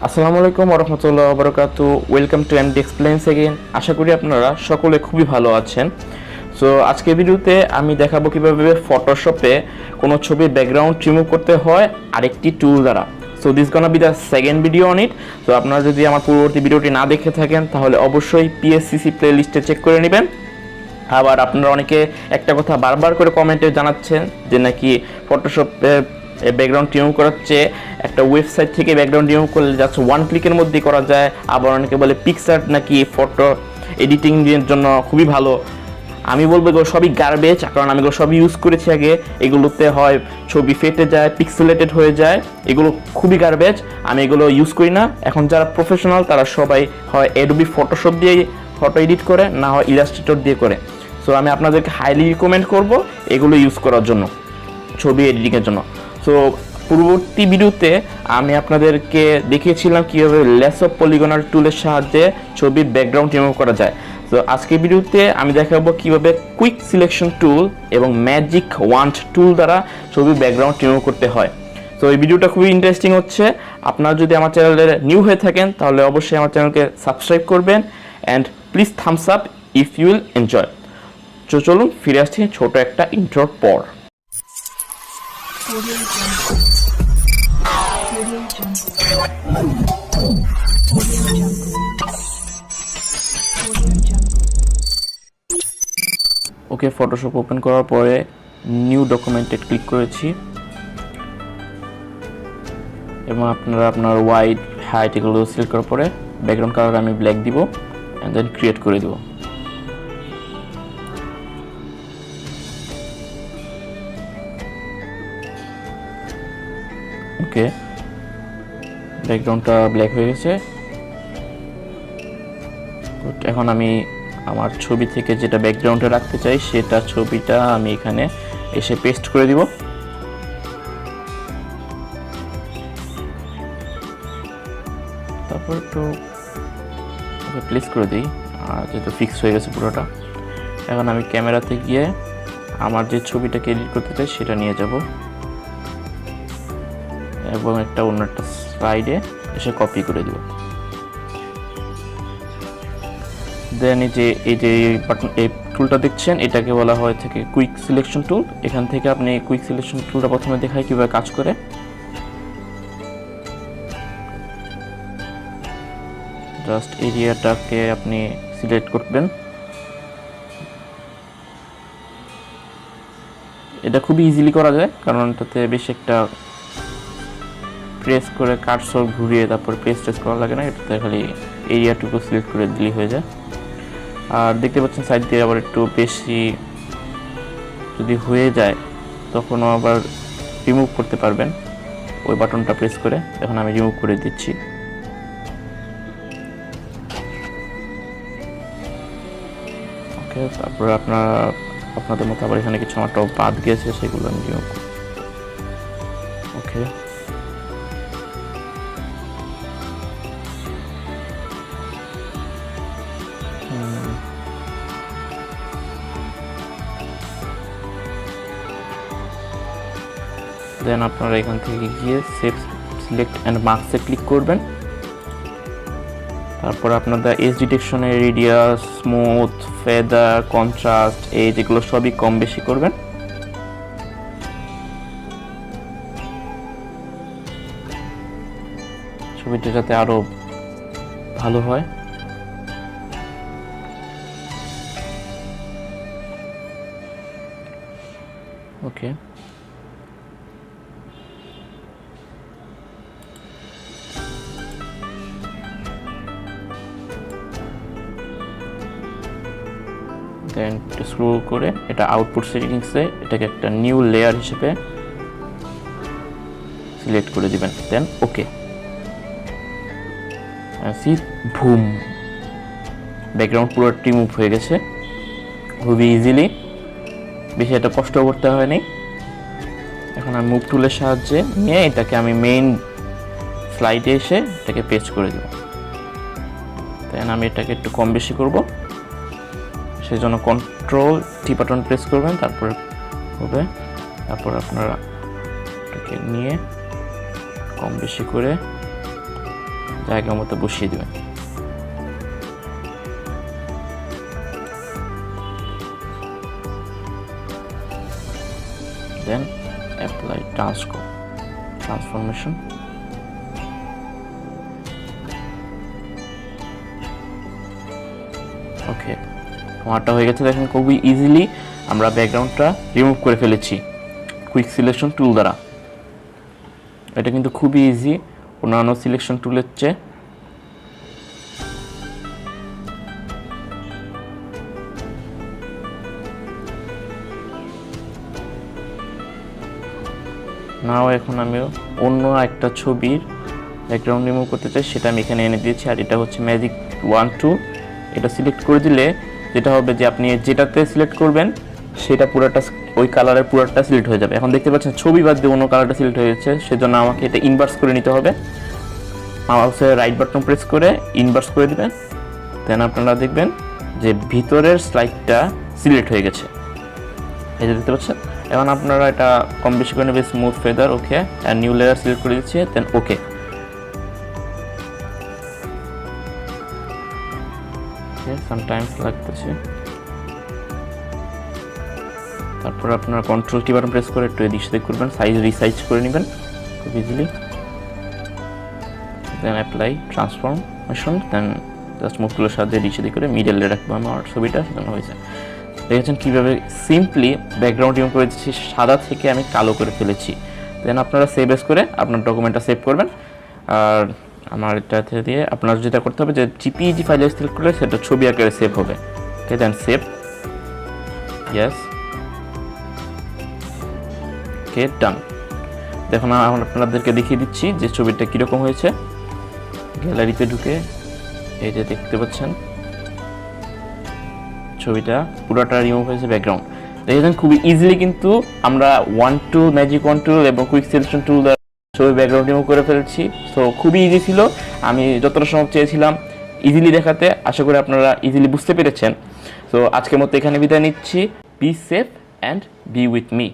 আসসালামু আলাইকুম ওয়া রাহমাতুল্লাহি ওয়া বারাকাতু। Welcome to MD explains again. আশা করি আপনারা সকলে খুবই ভালো আছেন। সো আজকের ভিডিওতে আমি দেখাবো কিভাবে ফটোশপে কোনো ছবির ব্যাকগ্রাউন্ড রিমুভ করতে হয় আরেকটি টুল দ্বারা। So this গনা B the second video on it. So আপনারা যদি আমার পূর্ববর্তী ভিডিওটি না দেখে থাকেন তাহলে অবশ্যই পিএসসিসি প্লেলিস্টে চেক করে নেবেন। আবার আপনারা অনেকে একটা কথা বারবার করে কমেন্টে জানাচ্ছেন যে নাকি ফটোশপে ব্যাকগ্রাউন্ড রিমুভ করার চেয়ে একটা ওয়েবসাইট থেকে ব্যাকগ্রাউন্ড রিমুভ করলে জাস্ট ওয়ান ক্লিকের মধ্যেই করা যায়। আবার অনেকে বলে পিকচার নাকি ফটো এডিটিং এর জন্য খুবই ভালো। আমি বলবো এগুলো সবই গার্বেজ, কারণ আমি এগুলো সবই ইউজ করেছি আগে। এগুলোতে হয় ছবি ফেটে যায়, পিক্সেলেটেড হয়ে যায়, এগুলো খুবই গার্বেজ। আমি এগুলো ইউজ করি না। এখন যারা প্রফেশনাল তারা সবাই হয় অ্যাডোবি ফটোশপ দিয়ে ফটো এডিট করে, না হয় ইলাস্ট্রেটর দিয়ে করে। সো আমি আপনাদেরকে হাইলি রিকমেন্ড করব এগুলো ইউজ করার জন্য, ছবি এডিটিংয়ের জন্য। সো পূর্ববর্তী ভিডিওতে আমি আপনাদেরকে দেখিয়েছিলাম কীভাবে লেস অফ পলিগনাল টুলের সাহায্যে ছবির ব্যাকগ্রাউন্ড রিমুভ করা যায়। তো আজকের ভিডিওতে আমি দেখাবো কীভাবে কুইক সিলেকশন টুল এবং ম্যাজিক ওয়ান্ড টুল দ্বারা ছবির ব্যাকগ্রাউন্ড রিমুভ করতে হয়। তো এই ভিডিওটা খুবই ইন্টারেস্টিং হচ্ছে। আপনারা যদি আমার চ্যানেলে নিউ হয়ে থাকেন তাহলে অবশ্যই আমার চ্যানেলকে সাবস্ক্রাইব করবেন and please thumbs up if you will enjoy. তো চলুন ফিরে আসছি ছোট একটা ইন্ট্রোর পর। ওকে, ফটোশপ ওপেন করার পরে নিউ ডকুমেন্টে ক্লিক করেছি এবং আপনারা আপনার হোয়াইট হাইট এগুলো সিলেক্ট করার পরে ব্যাকগ্রাউন্ড কালার আমি ব্ল্যাক দিব অ্যান্ড দেন ক্রিয়েট করে দেব। ওকে, ব্যাকগ্রাউন্ডটা ব্ল্যাক হয়ে গেছে। এখন আমি আমার ছবি থেকে যেটা ব্যাকগ্রাউন্ডে রাখতে চাই সেটা ছবিটা আমি এখানে এসে পেস্ট করে দিব। তারপর একটু প্লেস করে দিই, আর যেহেতু ফিক্স হয়ে গেছে পুরোটা। এখন আমি ক্যামেরাতে গিয়ে আমার যে ছবিটাকে এডিট করতে চাই সেটা নিয়ে যাব এবং অন্য একটা স্লাইডে এসে কপি করে দিব। দেন এই যে বাটন, এই টুলটা দেখছেন এটাকে বলা হয় থেকে কুইক সিলেকশন টুল। এখান থেকে আপনি কুইক সিলেকশন টুলটা প্রথমে দেখায় কীভাবে কাজ করে। জাস্ট এরিয়াটাকে আপনি সিলেক্ট করবেন। এটা খুবই ইজিলি করা যায়, কারণ এটাতে বেশ একটা প্রেস করে কার্সর ঘুরিয়ে তারপর প্রেস করা লাগে না। এটাতে খালি এরিয়াটুকু সিলেক্ট করে দিলেই হয়ে যায়। আর দেখতে পাচ্ছেন সাইড দিয়ে আবার একটু বেশি যদি হয়ে যায় তখনও আবার রিমুভ করতে পারবেন ওই বাটনটা প্রেস করে। এখন আমি রিমুভ করে দিচ্ছি। ওকে, তারপর আপনাদের মতো আবার এখানে কিছু আমার টপ বাদ গিয়েছে, সেগুলো আমি রিমুভ করি। ওকে, দেন আপনারা এখান থেকে গিয়ে সেভ সিলেক্ট অ্যান্ড মার্কসে ক্লিক করবেন। তারপর আপনাদের এজ ডিটেকশনের রেডিয়াস, স্মুথ, ফেদার, কন্ট্রাস্ট, এই যেগুলো সবই কম বেশি করবেন। ছবিটা যাতে আরো ভালো হয়। ওকে, দেন স্ক্রল করে এটা আউটপুট সেটিংসে এটাকে একটা নিউ লেয়ার হিসেবে সিলেক্ট করে দিবেন। দেন ওকে, সি ভুম, ব্যাকগ্রাউন্ড পুরো রিমুভ হয়ে গেছে খুবই ইজিলি, বেশি একটা কষ্ট করতে হয়নি। এখন আমি মুভ টুলের সাহায্যে নিয়ে এটাকে আমি মেইন স্লাইডে এসে এটাকে পেস্ট করে দেব। দেন আমি এটাকে একটু কম বেশি করব, সেই জন্য কন্ট্রোল টি বাটন প্রেস করবেন, তারপর হবে। তারপর আপনারা এটাকে নিয়ে কম বেশি করে জায়গা মতো বসিয়ে দেবেন। দেন অ্যাপ্লাই ট্রান্সফরমেশন। ওকে, আমারটা হয়ে গেছে। দেখেন খুবই ইজিলি আমরা ব্যাকগ্রাউন্ডটা রিমুভ করে ফেলেছি কুইক সিলেকশন টুল দ্বারা। এটা কিন্তু খুবই ইজি অন্যান্য সিলেকশন টুলের চেয়ে। নাও এখন আমি অন্য একটা ছবির ব্যাকগ্রাউন্ড রিমুভ করতে চাই, সেটা আমি এখানে এনে দিয়েছি। আর এটা হচ্ছে ম্যাজিক 1 2। এটা সিলেক্ট করে দিলে যেটা হবে যে আপনি যেটাতে সিলেক্ট করবেন সেটা পুরোটা ওই কালারের পুরোটা সিলেক্ট হয়ে যাবে। এখন দেখতে পাচ্ছেন ছবি বাদ দিয়ে অন্য কালারটা সিলেক্ট হয়ে যাচ্ছে, সেজন্য আমাকে এটা ইনভার্স করে নিতে হবে। মাউসে রাইট বাটন প্রেস করে ইনভার্স করে দিবেন। দেন আপনারা দেখবেন যে ভিতরের স্লাইডটা সিলেক্ট হয়ে গেছে, এই যে দেখতে পাচ্ছেন। এখন আপনারা এটা কম বেশি করে নেবেন। স্মুথ ফেদার, ওকে, আর নিউ লেয়ার সিলেক্ট করে দিচ্ছি, দেন ওকে। সামটাইমস লাগতেছে। তারপর আপনারা কন্ট্রোল কি বাটন প্রেস করে একটু এদিক সেদিক করবেন, সাইজ রিসাইজ করে নেবেন খুব ইজিলি। দেন অ্যাপ্লাই ট্রান্সফরমেশন, দেন জাস্ট মুভ টুলের সাহায্যে এদিক সেদিক করে মিডলে রাখবো আমার ছবিটা, সেজন্য হয়েছে। দেখেছেন কীভাবে সিম্পলি ব্যাকগ্রাউন্ড রিমুভ করে দিচ্ছি, সাদা থেকে আমি কালো করে ফেলেছি। দেন আপনারা সেভ এস করে আপনার ডকুমেন্টটা সেভ করবেন। আর আমার এটাতে দিয়ে আপনার যেটা করতে হবে যে জিপিইজি ফাইলে সিলেক্ট করলে সেটা ছবি আকারে সেভ হবে। ওকে, দেন সেভ, ইয়েস, ওকে, ডান। দেখুন এখন আপনাদেরকে দেখিয়ে দিচ্ছি যে ছবিটা কীরকম হয়েছে। গ্যালারিতে ঢুকে এই যে দেখতে পাচ্ছেন ছবিটা পুরোটা রিমুভ হয়েছে ব্যাকগ্রাউন্ড। দেখেছেন খুবই ইজিলি কিন্তু আমরা ম্যাজিক 1 টুল এবং কুইক সিলেকশন টুল দ্বারা ছবি ব্যাকগ্রাউন্ড রিমুভ করে ফেলছি। সো খুবই ইজি ছিল, আমি যতটা সময় চেয়েছিলাম ইজিলি দেখাতে। আশা করি আপনারা ইজিলি বুঝতে পেরেছেন। সো আজকের মতো এখানে বিদায় নিচ্ছি। Be safe and B with me.